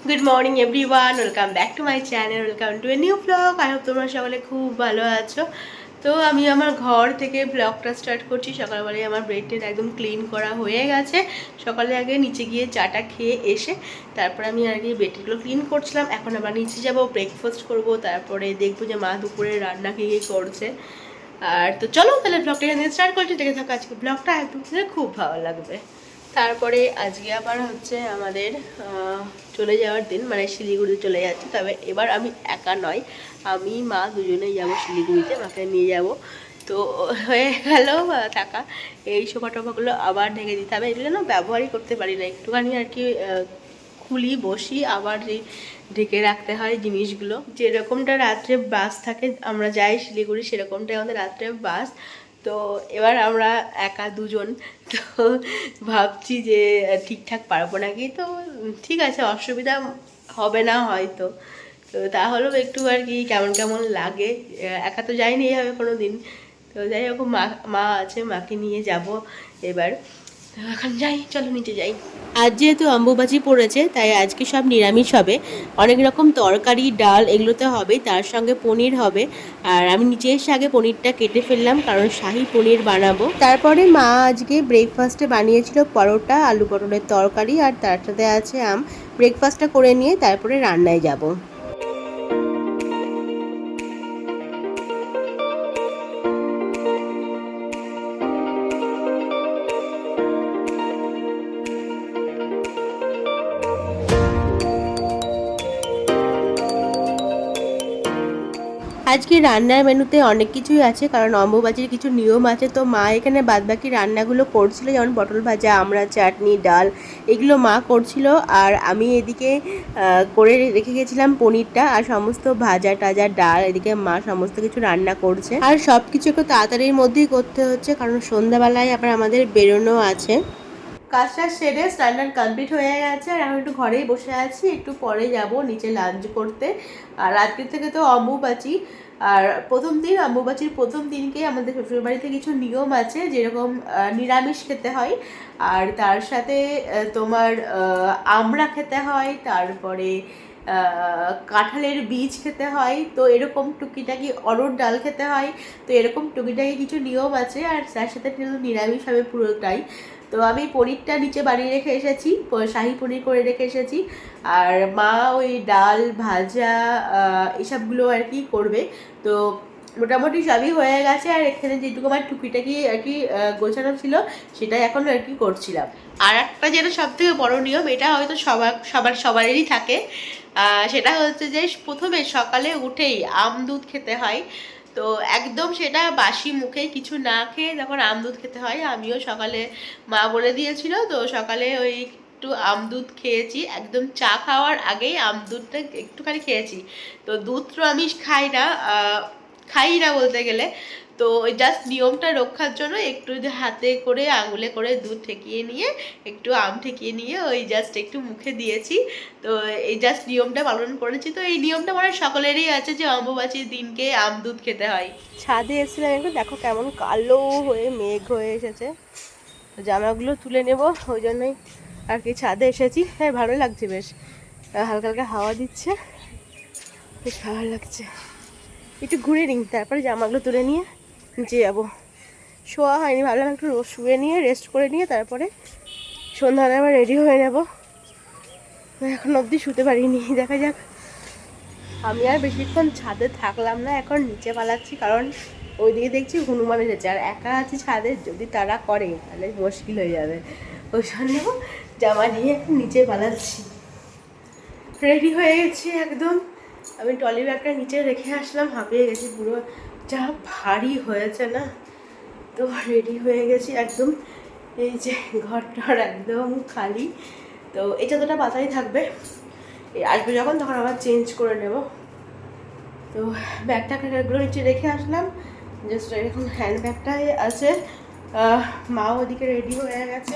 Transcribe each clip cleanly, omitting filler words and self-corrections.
Good morning everyone, welcome back to my channel, welcome to a new blog. I hope তোমরা সকলে খুব ভালো আছো। তো আমি আমার ঘর থেকে ব্লগটা স্টার্ট করছি। সকালবেলায় আমার বেডটা একদম ক্লিন করা হয়ে গেছে। সকালে আগে নিচে গিয়ে চাটা খেয়ে এসে তারপরে আমি আর কি বেডগুলো ক্লিন করছিলাম। এখন আবার নিচে যাব, ব্রেকফাস্ট করব, তারপরে দেখবো যে মা দুপুরে রান্না কী করছে। আর তো চলো তাহলে ব্লগটা এখানে স্টার্ট করছি। দেখে থাকো আজকে ব্লগটা, একদম খুব ভালো লাগবে। তারপরে আজকে আবার হচ্ছে আমাদের চলে যাওয়ার দিন, মানে শিলিগুড়ি চলে যাচ্ছে। তবে এবার আমি একা নয়, আমি মা দুজনেই যাবো শিলিগুড়িতে, মাকে নিয়ে যাব। তো হয়ে গেল টাকা, এই সোফা টোফাগুলো আবার ঢেকে দিতে হবে। এগুলো না ব্যবহারই করতে পারি না, একটুখানি আর কি খুলি বসি, আবার ঢেকে রাখতে হয় জিনিসগুলো। যেরকমটা রাত্রে বাস থাকে, আমরা যাই শিলিগুড়ি সেরকমটাই আমাদের রাত্রে বাস। তো এবার আমরা একা দুজন, তো ভাবছি যে ঠিকঠাক পারবো নাকি। তো ঠিক আছে, অসুবিধা হবে না হয়তো। তো তাহলেও একটু আর কি কেমন কেমন লাগে, একা তো যাইনি এইভাবে কোনো দিন। তো যাই হোক, মা আছে, মাকে নিয়ে যাব এবার। এখন যাই, চলো নিচে যাই। আজ যেহেতু অম্বুবাচী পড়েছে, তাই আজকে সব নিরামিষ হবে। অনেক রকম তরকারি, ডাল এগুলোতে হবে, তার সঙ্গে পনির হবে। আর আমি নিচে এসে আগে পনিরটা কেটে ফেললাম, কারণ শাহি পনির বানাবো। তারপরে মা আজকে ব্রেকফাস্টে বানিয়েছিল পরোটা, আলু পটলের তরকারি, আর তার সাথে আছে আম। ব্রেকফাস্টটা করে নিয়ে তারপরে রান্নায় যাব। আজকে রান্নার মেনুতে অনেক কিছুই আছে, কারণ অম্বুবাচীর কিছু নিয়ম আছে। তো মা এখানে বাদবাকি রান্নাগুলো করছিল, যেমন পটল ভাজা, আমড়া চাটনি, ডাল, এগুলো মা করছিল। আর আমি এদিকে করে রেখে গেছিলাম পনিরটা, আর সমস্ত ভাজা টাজা, ডাল, এদিকে মা সমস্ত কিছু রান্না করছে। আর সব কিছু একটু তাড়াতাড়ির মধ্যেই করতে হচ্ছে, কারণ সন্ধ্যাবেলায় আবার আমাদের বেরোনো আছে। কাজটা সেরে স্নান কমপ্লিট হয়ে গেছে, আর এখন একটু ঘরেই বসে আছি। একটু পরে যাব নিচে লাঞ্চ করতে। আর আজকের থেকে তো অম্বুবাচী, আর অম্বুবাচীর প্রথম দিনকে আমাদের শ্বশুরবাড়িতে কিছু নিয়ম আছে, যেরকম নিরামিষ খেতে হয়, আর তার সাথে তোমার আমড়া খেতে হয়, তারপরে কাঁঠালের বীজ খেতে হয়, তো এরকম টুকিটাকি অরহর ডাল খেতে হয়। তো এরকম টুকিটাকি কিছু নিয়ম আছে, আর তার সাথে কিন্তু নিরামিষ হবে পুরোটাই। তো আমি পনিরটা নিচে বানিয়ে রেখে এসেছি, শাহি পনির করে রেখে এসেছি। আর মা ওই ডাল ভাজা এসবগুলো আর কি করবে। তো মোটামুটি সবই হয়ে গেছে, আর এখানে যেটুকু আমার টুকিটাকি আর কি গোছানো ছিল, সেটাই এখন আর কি করছিলাম। আর একটা যেটা সব থেকে বড় নিয়ম, এটা হয়তো সবারই থাকে, সেটা হচ্ছে যে প্রথমে সকালে উঠেই আম দুধ খেতে হয়। তো একদম সেটা বাসি মুখে কিছু না খেয়ে যখন আম দুধ খেতে হয়, আমিও সকালে মা বলে দিয়েছিল, তো সকালে ওই একটু আম দুধ খেয়েছি। একদম চা খাওয়ার আগেই আম দুধটা একটুখানি খেয়েছি। তো দুধ তো আমি খাই না বলতে গেলে। তো ওই জাস্ট নিয়মটা রক্ষার জন্য একটু হাতে করে আঙুলে করে দুধ ঠেকিয়ে নিয়ে, একটু আম ঠেকিয়ে নিয়ে ওই জাস্ট একটু মুখে দিয়েছি। তো এই জাস্ট নিয়মটা পালন করেছি। তো এই নিয়মটা মানে সকলেরই আছে, যে অম্বুবাচীর দিনকে আম দুধ খেতে হয়। ছাদে এসেছিলাম একটু, দেখো কেমন কালো হয়ে মেঘ হয়ে এসেছে। তো জামাগুলো তুলে নেব, ওই জন্যই আর কি ছাদে এসেছি। হ্যাঁ, ভালো লাগছে বেশ, হালকা হালকা হাওয়া দিচ্ছে, বেশ ভালো লাগছে। একটু ঘুরে নিই, তারপরে জামাগুলো তুলে নিয়ে নিচে যাবো। শোয়া হয়নি, ভাবলাম একটু শুয়ে নিয়ে রেস্ট করে নিয়ে তারপরে সন্ধ্যাবেলা আবার রেডি হয়ে নেব। এখন অবধি শুতে পারিনি, দেখা যাক। আমি আর বেশিক্ষণ ছাদে থাকলাম না, এখন নিচে পালাচ্ছি, কারণ ওইদিকে দেখছি হনুমান এসেছে, আর একা আছি ছাদে, যদি তারা করে তাহলে মুশকিল হয়ে যাবে। ওই জন্য জামা নিয়ে এখন নিচে পালাচ্ছি। রেডি হয়ে গেছি একদম। আমি ট্রলি ব্যাগটা নিচে রেখে আসলাম, হাঁপিয়ে গেছি পুরো, যা ভারী হয়েছে না। তো রেডি হয়ে গেছি একদম। এই যে ঘরটার একদম খালি, তো এই চাদরটা পাতাই থাকবে, আসবে যখন তখন আবার চেঞ্জ করে নেব। তো ব্যাগটা এগুলো নিচে রেখে আসলাম, জাস্ট এখন হ্যান্ড ব্যাগটাই আছে। মাও ওদিকে রেডি হয়ে গেছে।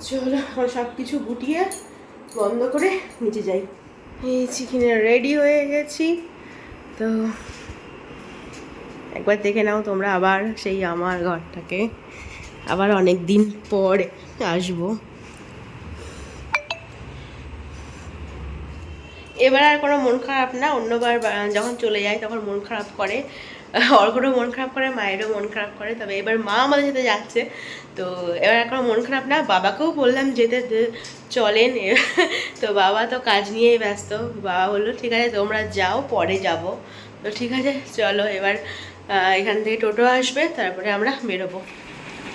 চলো সব কিছু গুটিয়ে বন্ধ করে নিচে যাই। এই চিকেনে রেডি হয়ে গেছি। তো একবার দেখে নাও তোমরা আবার সেই আমার ঘরটাকে, আবার অনেক দিন পর আসবো। এবার আর কোনো মন খারাপ না, অন্যবার যখন চলে যায় তখন মন খারাপ করে, অর্ঘরও মন খারাপ করে, মায়েরও মন খারাপ করে। তবে এবার মা আমাদের সাথে যাচ্ছে, তো এবার আর কোনো মন খারাপ না। বাবাকেও বললাম যেতে, চলেন। তো বাবা তো কাজ নিয়েই ব্যস্ত। বাবা বললো ঠিক আছে তোমরা যাও, পরে যাব। তো ঠিক আছে চলো, এবার এখান থেকে টোটো আসবে, তারপরে আমরা বেরোবো।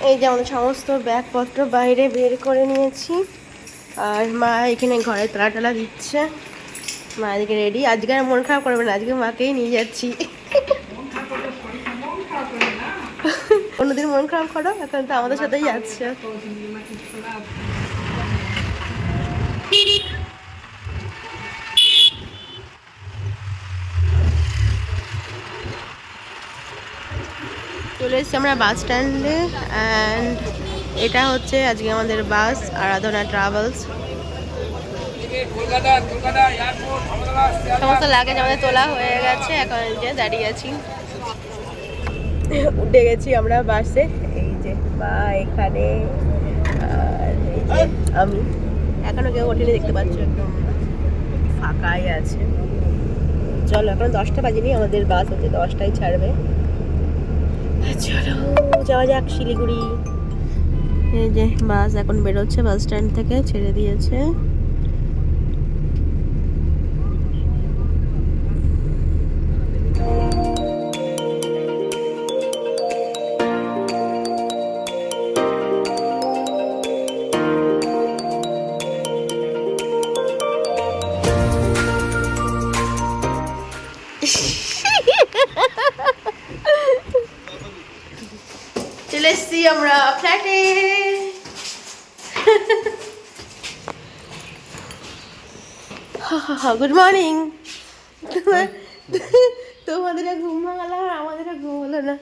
এই যে আমাদের সমস্ত ব্যাগপত্র বাইরে বের করে নিয়েছি, আর মা এখানে ঘরে তালা টালা দিচ্ছে। মা এদিকে রেডি। আজকে আর মন খারাপ করবে না, আজকে মাকেই নিয়ে যাচ্ছি। অন্যদিন মন খারাপ করো, এখন তো আমাদের সাথেই যাচ্ছে। চলে এসেছি আমরা বাস স্ট্যান্ডে, অ্যান্ড এটা হচ্ছে আজকে আমাদের বাস, আরাধনা ট্রাভেলস। সমস্ত লাগেজ আমাদের তোলা হয়ে গেছে, এখন যে দাঁড়িয়ে আছি, উঠে গেছি আমরা বাসে। এই যে মা এখানে, আর এই যে আমি, এখনো কেউ ওঠেনি দেখতে পাচ্ছ, একদম ফাঁকাই আছে। চলো, এখন 10টা বাজেনি, আমাদের বাস হচ্ছে 10টায় ছাড়বে। চলো যাওয়া যাক শিলিগুড়ি। এই যে বাস এখন বেরোচ্ছে, বাস স্ট্যান্ড থেকে ছেড়ে দিয়েছে। চলে এসছি আমরা ফ্ল্যাটে। Good morning. তোমাদের ঘুম ভাঙালো, আর আমাদের ঘুম হলো না।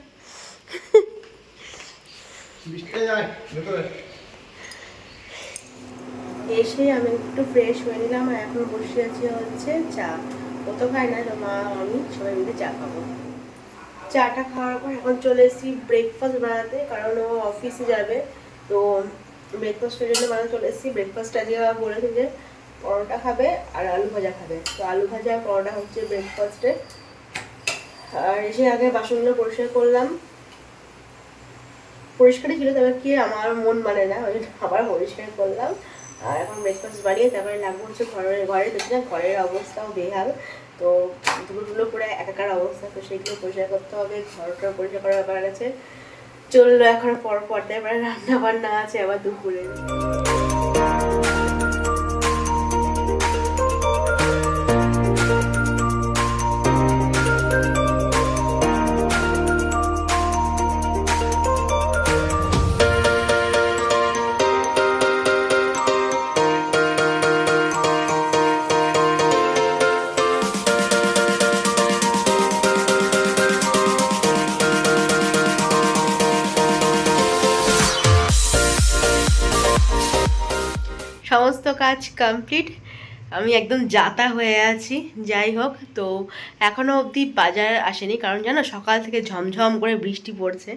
এসে আমি একটু ফ্রেশ হয়ে নিলাম, আর এখন বসে আছি হচ্ছে চা। ও তো খাই না, তো মা আমি সবাই মিলে চা খাবো। চাটা খাওয়ার পর এখন চলে এসেছি ব্রেকফাস্ট বানাতে, কারণ ও অফিসে যাবে। তো ব্রেকফাস্টের জন্য বানাতে চলে এসেছি। ব্রেকফাস্ট আজকে বলেছে যে পরোটা খাবে আর আলু ভাজা খাবে, তো আলু ভাজা আর পরোটা হচ্ছে ব্রেকফাস্টে। আর এসে আগে বাসনগুলো পরিষ্কার করলাম, পরিষ্কারই ছিল, তবে কি আমার মন মানে না, ওই জন্য আবার পরিষ্কার করলাম। আর এখন ব্রেকফাস্ট বানিয়ে তারপরে লাগবো হচ্ছে ঘরে দেখছিলাম ঘরের অবস্থাও বেহাল, তো দুপুরগুলো পুরো একাকার অবস্থা, তো সেগুলো পরিষ্কার করতে হবে, ঘরটা পরিষ্কার করার ব্যাপার আছে। চললো এখন পর্দায় এবারে রান্না বান্না আছে আবার দুপুরে। সমস্ত কাজ কমপ্লিট, আমি একদম যাতা হয়ে আছি। যাই হোক, তো এখনও অবধি বাজার আসেনি, কারণ জানো সকাল থেকে ঝমঝম করে বৃষ্টি পড়ছে,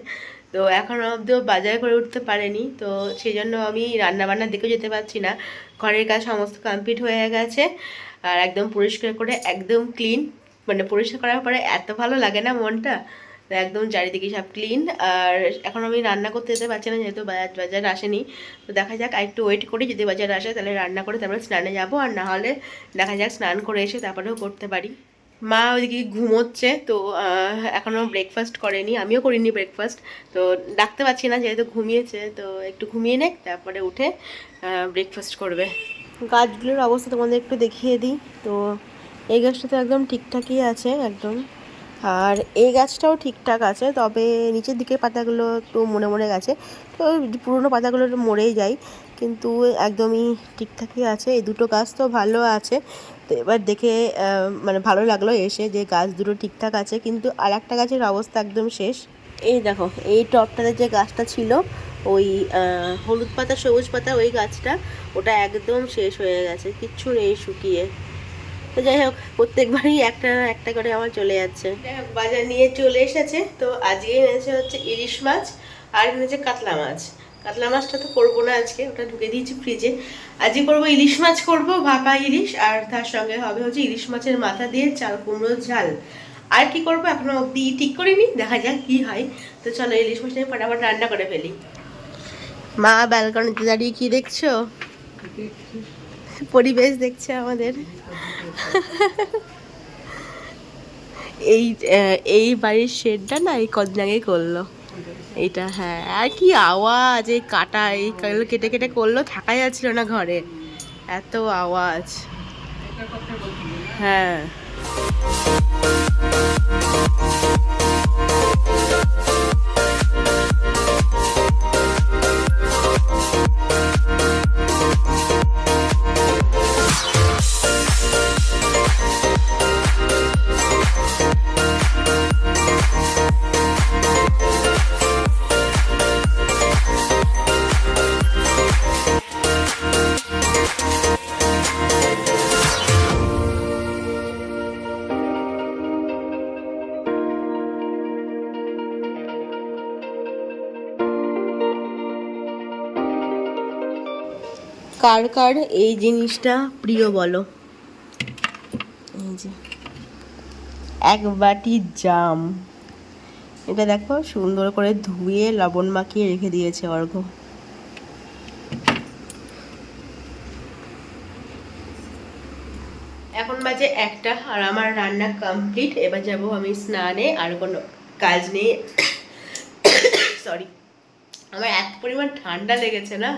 তো এখনও অবধিও বাজার করে উঠতে পারেনি। তো সেই জন্য আমি রান্নাবান্নার দিকেও যেতে পারছি না। ঘরের কাজ সমস্ত কমপ্লিট হয়ে গেছে, আর একদম পরিষ্কার করে একদম ক্লিন, মানে পরিষ্কার করার পরে এত ভালো লাগে না মনটা, তো একদম চারিদিকে সব ক্লিন। আর এখন আমি রান্না করতে যেতে পারছি না, যেহেতু বাজার আসেনি। তো দেখা যাক, আর একটু ওয়েট করি, যদি বাজার আসে তাহলে রান্না করে তারপরে স্নানে যাব, আর না হলে দেখা যাক স্নান করে এসে তারপরেও করতে পারি। মা ওইদিকে ঘুমোচ্ছে, তো এখনও ব্রেকফাস্ট করেনি, আমিও করিনি ব্রেকফাস্ট। তো ডাকতে পারছি না, যেহেতু ঘুমিয়েছে, তো একটু ঘুমিয়ে নেক, তারপরে উঠে ব্রেকফাস্ট করবে। গাছগুলোর অবস্থা তোমাদের একটু দেখিয়ে দিই। তো এই গাছটা তো একদম ঠিকঠাকই আছে একদম, আর এই গাছটাও ঠিকঠাক আছে, তবে নিচের দিকে পাতাগুলো একটু মরে মরে গেছে, তো পুরনো পাতাগুলো একটু মরেই যায়, কিন্তু একদমই ঠিকঠাকই আছে। এই দুটো গাছ তো ভালো আছে। তো এবার দেখে মানে ভালো লাগলো এসে যে গাছ দুটো ঠিকঠাক আছে, কিন্তু আর একটা গাছের অবস্থা একদম শেষ। এই দেখো, এই টবটাতে যে গাছটা ছিল, ওই হলুদ পাতা সবুজ পাতা, ওই গাছটা ওটা একদম শেষ হয়ে গেছে, কিচ্ছু নেই, শুকিয়ে। তো যাই হোক, প্রত্যেকবারই একটা না একটা করে আমার চলে যাচ্ছে। যাই হোক, বাজার নিয়ে চলে এসেছে। তো আজকে এনেছে হচ্ছে ইলিশ মাছ, আর এনেছে কাতলা মাছ। কাতলা মাছটা তো করবো না আজকে, ওটা ঢুকে দিয়েছি ফ্রিজে। আজকে করবো ইলিশ মাছ, করবো ভাপা ইলিশ, আর তার সঙ্গে হবে হচ্ছে ইলিশ মাছের মাথা দিয়ে চাল কুমড়ো ঝাল। আর কি করবো এখনো অব্দি ঠিক করিনি, দেখা যাক কি হয়। তো চলো ইলিশ মাছটা ফটাফট রান্না করে ফেলি। মা ব্যালকনিতে দাঁড়িয়ে কি দেখছো? পরিবেশ দেখছে আমাদের। এই এই বাড়ির শেডটা না এই কদিন আগে করলো এইটা। হ্যাঁ, আর কি আওয়াজ, এই কাটা এই কেটে কেটে করলো, থাকা যাচ্ছিল না ঘরে, এত আওয়াজ। হ্যাঁ, কার কার এই জিনিসটা প্রিয় বলো? এই যে এক বাটি জাম, এটা দেখো সুন্দর করে ধুয়ে লবণ মাখিয়ে রেখে দিয়েছে অর্ঘ্য। এখন বাজে 1টা, আর আমার রান্না কমপ্লিট। এবার যাব আমি স্নানে, আর কোনো কাজ নেই। সরি, আমার এত পরিমাণ ঠান্ডা লেগেছে না,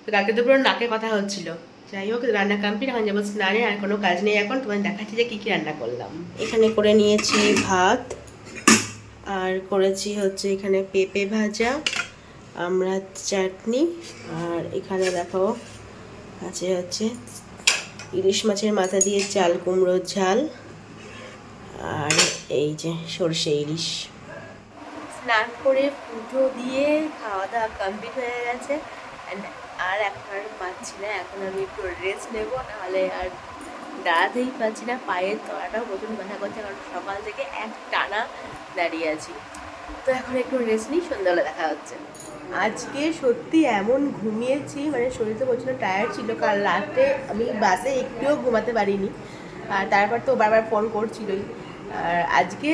তো কালকে তো পুরো নাকে কথা হচ্ছিল। যাই হোক, রান্না কমপ্লিট, এখন যাবো স্নানে, আর কোনো কাজ নেই এখন। তোমার দেখাচ্ছি যে কী কী রান্না করলাম। এখানে করে নিয়েছি ভাত, আর করেছি হচ্ছে এখানে পেঁপে ভাজা, আমরা চাটনি, আর এখানে দেখো আছে হচ্ছে ইলিশ মাছের মাথা দিয়ে চাল কুমড়োর ঝাল, আর এই যে সরষে ইলিশ। স্নান করে পুজো দিয়ে খাওয়া দাওয়া কমপ্লিট হয়ে গেছে। আর এখন আর পাচ্ছি না, এখন আমি একটু রেস্ট নেবো, নাহলে আর দাঁড়াতেই পারছি না। পায়ের তলাটাও প্রচণ্ড ব্যথা করছে, কারণ সকাল থেকে এক টানা দাঁড়িয়ে আছি। তো এখন একটু রেস্ট নিই, সন্ধ্যাবেলা দেখা হচ্ছে। আজকে সত্যি এমন ঘুমিয়েছি, মানে শরীর তো প্রচণ্ড টায়ার্ড ছিল। কাল রাতে আমি বাসে একটুও ঘুমাতে পারিনি, আর তারপর তো বারবার ফোন করছিলই। আর আজকে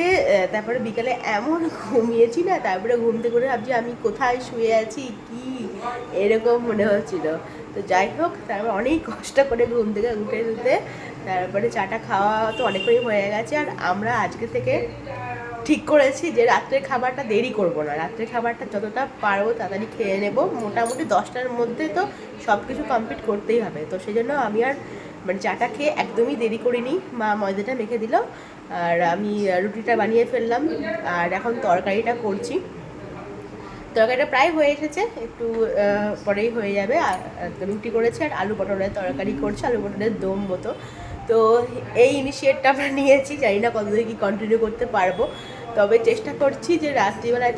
তারপরে বিকালে এমন ঘুমিয়েছি না, তারপরে ঘুম থেকে করে ভাবছি আমি কোথায় শুয়ে আছি, কি এরকম মনে হচ্ছিল। তো যাই হোক, তারপর অনেক কষ্ট করে ঘুম থেকে উঠে তারপরে চাটা খাওয়া তো অনেকক্ষণই হয়ে গেছে। আর আমরা আজকে থেকে ঠিক করেছি যে রাত্রের খাবারটা দেরি করব না, রাত্রের খাবারটা যতটা পারবো তাড়াতাড়ি খেয়ে নেব। মোটামুটি 10টার মধ্যে তো সব কিছু কমপ্লিট করতেই হবে। তো সেই জন্য আমি আর মানে চাটা খেয়ে একদমই দেরি করিনি। মা ময়দাটা মেখে দিল, আর আমি রুটিটা বানিয়ে ফেললাম, আর এখন তরকারিটা করছি। তরকারিটা প্রায় হয়ে এসেছে, একটু পরেই হয়ে যাবে। আর রুটি করেছে, আর আলু পটলের তরকারি করছে, আলু পটলের দম মতো। তো এই ইনিশিয়েটটা আমরা নিয়েছি, জানি না কতদিন কি কন্টিনিউ করতে পারবো, তবে চেষ্টা করছি যে রাত্রিবেলায়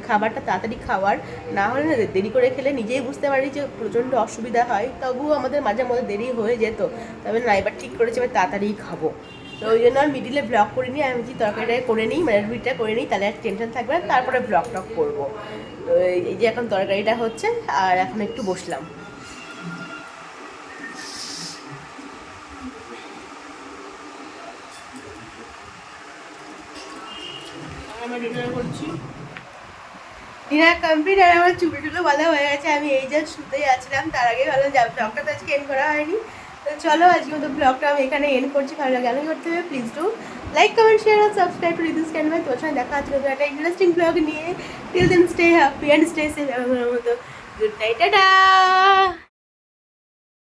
খাবারটা তাড়াতাড়ি খাওয়ার। না হলে না দেরি করে খেলে নিজেই বুঝতে পারি যে প্রচণ্ড অসুবিধা হয়। তবুও আমাদের মাঝে মধ্যে দেরি হয়ে যেত, তবে না এবার ঠিক করেছি এবার তাড়াতাড়িই খাবো। তো ওই জন্য আর মিডিলে ব্লগ করিনি, আমি যে তরকারিটা করে নিই, মানে রুটিটা করে নিই, তাহলে আর টেনশন থাকবে না, তারপরে ব্লগ টক করবো। তো এই যে এখন তরকারিটা হচ্ছে, আর এখন একটু বসলাম। আমার ডিনার করছি, ডিনার কমপ্লিট, আর আমার চুলে টুলো বাঁধা হয়ে গেছে। আমি এই জাস্ট শুতেই আছিলাম, তার আগে ভাবলাম যে ব্লগটা তো আজকে এন্ড করা হয়নি। তো চলো আজকে মতো ব্লগটা আমি এখানে এন্ড করছি। ভালো লাগে আমি করতে হবে, please do like comment share আর সাবস্ক্রাইব টু রিদিস ক্যান ভাই। তোমার সঙ্গে দেখা হচ্ছে একটা ইন্টারেস্টিং ব্লগ নিয়ে। Till then stay happy and stay safe. আমার মতো গুড নাইট, টাটা।